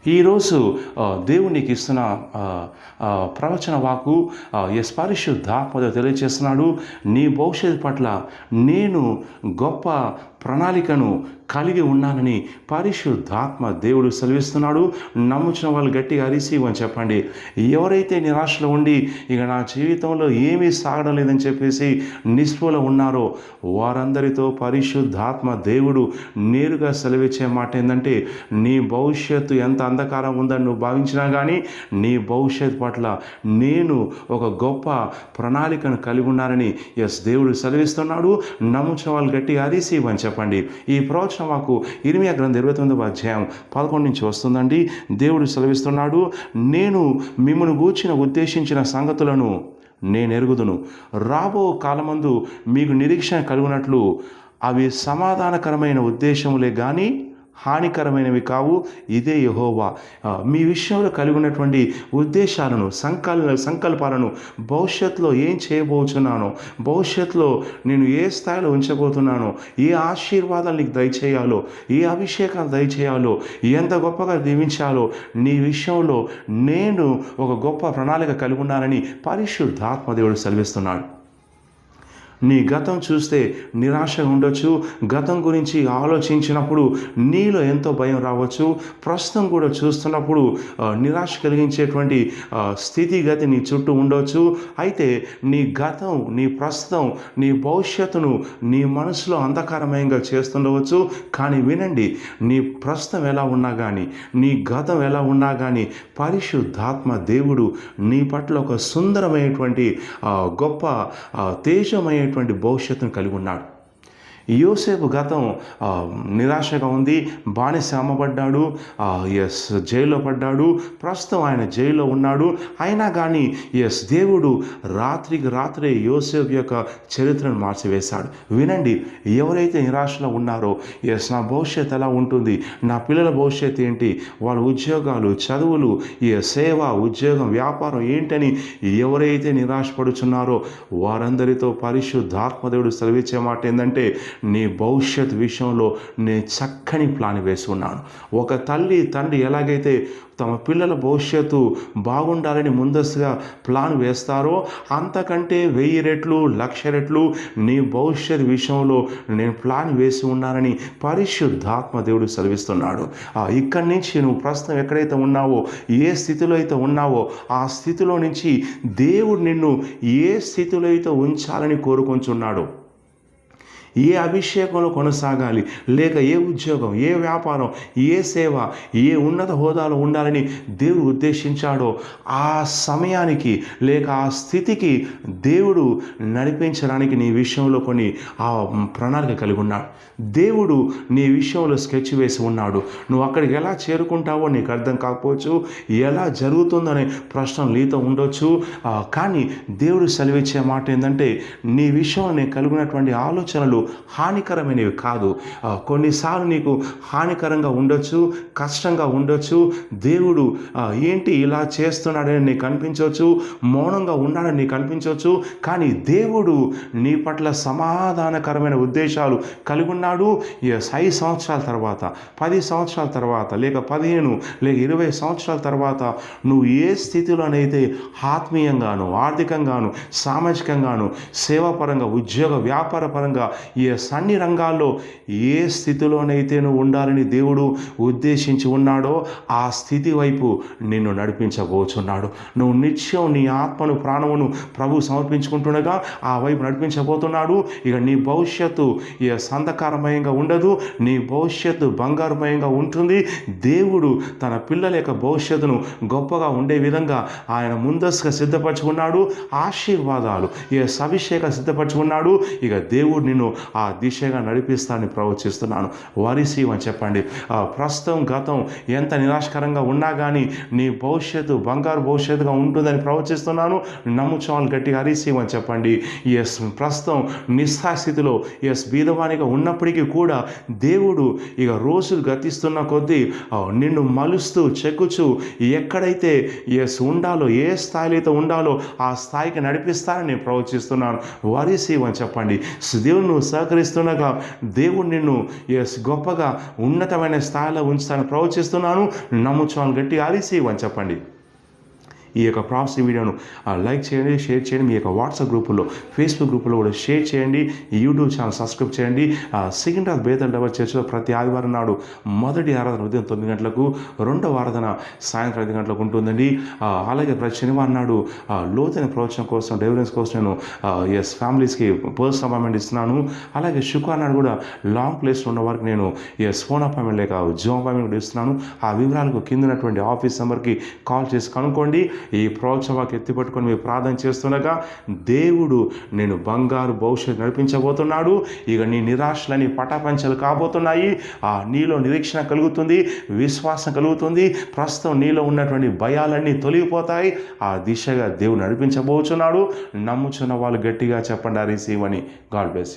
ఈరోజు దేవుడు నీకు ఇస్తున్న ప్రవచన వాక్కు పరిశుద్ధాత్మ తెలియచేస్తున్నాడు. నీ భవిష్యత్తు పట్ల నేను గొప్ప ప్రణాళికను కలిగి ఉన్నానని పరిశుద్ధాత్మ దేవుడు సెలవిస్తున్నాడు. నమ్ముచిన వాళ్ళు గట్టిగా రిసీవ్ అని చెప్పండి. ఎవరైతే నిరాశలో ఉండి ఇక నా జీవితంలో ఏమీ సాగడం లేదని చెప్పేసి నిస్పృహలో ఉన్నారో వారందరితో పరిశుద్ధాత్మ దేవుడు నేరుగా సెలవిచ్చే మాట ఏంటంటే, నీ భవిష్యత్తు ఎంత అంధకారం ఉందని నువ్వు భావించినా కానీ నీ భవిష్యత్తు పట్ల నేను ఒక గొప్ప ప్రణాళికను కలిగి ఉన్నానని దేవుడు సెలవిస్తున్నాడు. నమ్ముచిన వాళ్ళు గట్టిగా రిసీవ్ అని చెప్పండి. ఈ ప్రవచన మాకు ఇర్మియా గ్రంథం 29వ అధ్యాయం 11 నుంచి వస్తుందండి. దేవుడు సెలవిస్తున్నాడు, నేను మిమ్మల్ని గూర్చిన ఉద్దేశించిన సంగతులను నేను ఎరుగుదును. రాబో కాలమందు మీకు నిరీక్షణ కలుగునట్లు అవి సమాధానకరమైన ఉద్దేశములే కానీ హానికరమైనవి కావు. ఇదే యెహోవా. మీ విషయంలో కలిగి ఉన్నటువంటి ఉద్దేశాలను సంకల్పాలను భవిష్యత్తులో ఏం చేయబోతున్నానో, భవిష్యత్తులో నేను ఏ స్థాయిలో ఉంచబోతున్నానో, ఏ ఆశీర్వాదాలు నీకు దయచేయాలో, ఏ అభిషేకాలు దయచేయాలో, ఎంత గొప్పగా దీవించాలో నీ విషయంలో నేను ఒక గొప్ప ప్రణాళిక కలిగి ఉన్నానని పరిశుద్ధాత్మ దేవుడు సెలవిస్తున్నాడు. నీ గతం చూస్తే నిరాశగా ఉండొచ్చు. గతం గురించి ఆలోచించినప్పుడు నీలో ఎంతో భయం రావచ్చు. ప్రస్తుతం కూడా చూస్తున్నప్పుడు నిరాశ కలిగించేటువంటి స్థితిగతి నీ చుట్టూ ఉండవచ్చు. అయితే నీ గతం, నీ ప్రస్తుతం, నీ భవిష్యత్తును నీ మనసులో అంధకారమయంగా చేస్తుండవచ్చు. కానీ వినండి, నీ ప్రస్తుతం ఎలా ఉన్నా కానీ, నీ గతం ఎలా ఉన్నా కానీ పరిశుద్ధాత్మ దేవుడు నీ పట్ల ఒక సుందరమైనటువంటి గొప్ప తేజమైన భవిష్యత్తును కలిగి ఉన్నాడు. యోసేపు గతం నిరాశగా ఉంది. బానిస అమ్మబడ్డాడు. జైల్లో పడ్డాడు. ప్రస్తుతం ఆయన జైల్లో ఉన్నాడు. అయినా కానీ దేవుడు రాత్రికి రాత్రే యోసేపు యొక్క చరిత్రను మార్చివేశాడు. వినండి, ఎవరైతే నిరాశలో ఉన్నారో నా భవిష్యత్తు ఎలా ఉంటుంది, నా పిల్లల భవిష్యత్తు ఏంటి, వాళ్ళ ఉద్యోగాలు, చదువులు, సేవ, ఉద్యోగం, వ్యాపారం ఏంటని ఎవరైతే నిరాశపడుచున్నారో వారందరితో పరిశుద్ధాత్మదేవుడు సెలవిచ్చే మాట ఏంటంటే, నీ భవిష్యత్ విషయంలో నేను చక్కని ప్లాన్ వేసి ఉన్నాను. ఒక తండ్రి ఎలాగైతే తమ పిల్లల భవిష్యత్తు బాగుండాలని ముందస్తుగా ప్లాన్ వేస్తారో అంతకంటే 1000 రెట్లు 1,00,000 రెట్లు నీ భవిష్యత్ విషయంలో నేను ప్లాన్ వేసి ఉన్నానని పరిశుద్ధాత్మ దేవుడు సెలవిస్తున్నాడు. ఇక్కడి నుంచి నువ్వు ప్రస్తుతం ఎక్కడైతే ఉన్నావో, ఏ స్థితిలో అయితే ఉన్నావో ఆ స్థితిలో నుంచి దేవుడు నిన్ను ఏ స్థితిలో అయితే ఉంచాలని కోరుకొంచున్నాడు, ఏ అభిషేకంలో కొనసాగాలి, లేక ఏ ఉద్యోగం, ఏ వ్యాపారం, ఏ సేవ, ఏ ఉన్నత హోదాలో ఉండాలని దేవుడు ఉద్దేశించాడో ఆ సమయానికి లేక ఆ స్థితికి దేవుడు నడిపించడానికి నీ విషయంలో కొన్ని ప్రణాళిక కలిగి ఉన్నాడు. దేవుడు నీ విషయంలో స్కెచ్ వేసి ఉన్నాడు. నువ్వు అక్కడికి ఎలా చేరుకుంటావో నీకు అర్థం కాకపోవచ్చు, ఎలా జరుగుతుందనే ప్రశ్న నీతో ఉండొచ్చు. కానీ దేవుడు సెలవిచ్చే మాట ఏంటంటే, నీ విషయంలో నేను కలిగినటువంటి ఆలోచనలు హానికరమైనవి కాదు. కొన్నిసార్లు నీకు హానికరంగా ఉండొచ్చు, కష్టంగా ఉండొచ్చు. దేవుడు ఏంటి ఇలా చేస్తున్నాడని నీకు అనిపించవచ్చు, మౌనంగా ఉన్నాడని నీకు అనిపించవచ్చు. కానీ దేవుడు నీ పట్ల సమాధానకరమైన ఉద్దేశాలు కలిగి ఉన్నాడు. 5 సంవత్సరాల తర్వాత, 10 సంవత్సరాల తర్వాత, లేక 15 లేక 20 సంవత్సరాల తర్వాత నువ్వు ఏ స్థితిలోనైతే ఆత్మీయంగాను, ఆర్థికంగాను, సామాజికంగాను, సేవాపరంగా, ఉద్యోగ వ్యాపార పరంగా అన్ని రంగాల్లో ఏ స్థితిలోనైతే నువ్వు ఉండాలని దేవుడు ఉద్దేశించి ఉన్నాడో ఆ స్థితి వైపు నిన్ను నడిపించబోచున్నాడు. నువ్వు నిత్యం నీ ఆత్మను, ప్రాణమును ప్రభు సమర్పించుకుంటుండగా ఆ వైపు నడిపించబోతున్నాడు. ఇక నీ భవిష్యత్తు సంధకారమయంగా ఉండదు, నీ భవిష్యత్తు బంగారుమయంగా ఉంటుంది. దేవుడు తన పిల్లల యొక్క భవిష్యత్తును గొప్పగా ఉండే విధంగా ఆయన ముందస్తుగా సిద్ధపరచుకున్నాడు. ఆశీర్వాదాలు అభిషేకాలు సిద్ధపరచుకున్నాడు. ఇక దేవుడు నిన్ను ఆ దిశగా నడిపిస్తానని ప్రవచిస్తున్నాను. వరిసీవ్ అని చెప్పండి. ప్రస్తుతం గతం ఎంత నిరాశకరంగా ఉన్నా కానీ నీ భవిష్యత్తు బంగారు భవిష్యత్తుగా ఉంటుందని ప్రవచిస్తున్నాను. నమ్ముచోవాలి గట్టిగా హరిసీవ్ అని చెప్పండి. ప్రస్తుతం నిస్స్థాస్థితిలో బీదవానిగా ఉన్నప్పటికీ కూడా దేవుడు ఇక రోజులు గతిస్తున్న కొద్దీ నిన్ను మలుస్తూ చెక్కుచూ ఎక్కడైతే ఉండాలో, ఏ స్థాయిలో అయితే ఉండాలో ఆ స్థాయికి నడిపిస్తానని నేను ప్రవచిస్తున్నాను. వరిసీవ్ అని చెప్పండి. దేవుడు నువ్వు సహకరిస్తుండగా దేవుడు నిన్ను గొప్పగా ఉన్నతమైన స్థాయిలో ఉంచుతాను ప్రవచిస్తున్నాను. నమ్ముచాను. గట్టి ఆలిసి అని చెప్పండి. ఈ యొక్క ప్రాఫెసీ వీడియోను లైక్ చేయండి, షేర్ చేయండి. మీ యొక్క వాట్సాప్ గ్రూపుల్లో, ఫేస్బుక్ గ్రూపుల్లో కూడా షేర్ చేయండి. ఈ యూట్యూబ్ ఛానల్ సబ్స్క్రైబ్ చేయండి. సికింద్రాబాద్ బేతల్ డబర్ చర్చిలో ప్రతి ఆదివారం నాడు మొదటి ఆరాధన ఉదయం 9 గంటలకు, రెండవ ఆరాధన సాయంత్రం 5 గంటలకు ఉంటుందండి. అలాగే ప్రతి శనివారం నాడు లోతైన ప్రవచనం కోసం, డెలివరెన్స్ కోసం నేను ఫ్యామిలీస్కి పర్సనల్ అపాయింట్మెంట్ ఇస్తున్నాను. అలాగే శుక్రవారం నాడు కూడా లాంగ్ ప్లేస్లో ఉన్న వారికి నేను ఫోన్ అపాయింట్మెంట్ లేక జూమ్ అపాయింట్మెంట్ కూడా ఇస్తున్నాను. ఆ వివరాలకు కింద ఉన్నటువంటి ఆఫీస్ నెంబర్కి కాల్ చేసి కనుక్కోండి. ఈ ప్రోత్సవాకి ఎత్తిపట్టుకొని మీరు ప్రార్థన చేస్తుండగా దేవుడు నేను బంగారు భవిష్యత్తు నడిపించబోతున్నాడు. ఇక నీ నిరాశలని పటాపంచలు కాబోతున్నాయి. నీలో నిరీక్షణ కలుగుతుంది, విశ్వాసం కలుగుతుంది. ప్రస్తుతం నీలో ఉన్నటువంటి భయాలన్నీ తొలగిపోతాయి. ఆ దిశగా దేవుడు నడిపించబోతున్నాడు. నమ్ముచున్న వాళ్ళు గట్టిగా చెప్పండి రిసీవ్ అని. God bless you.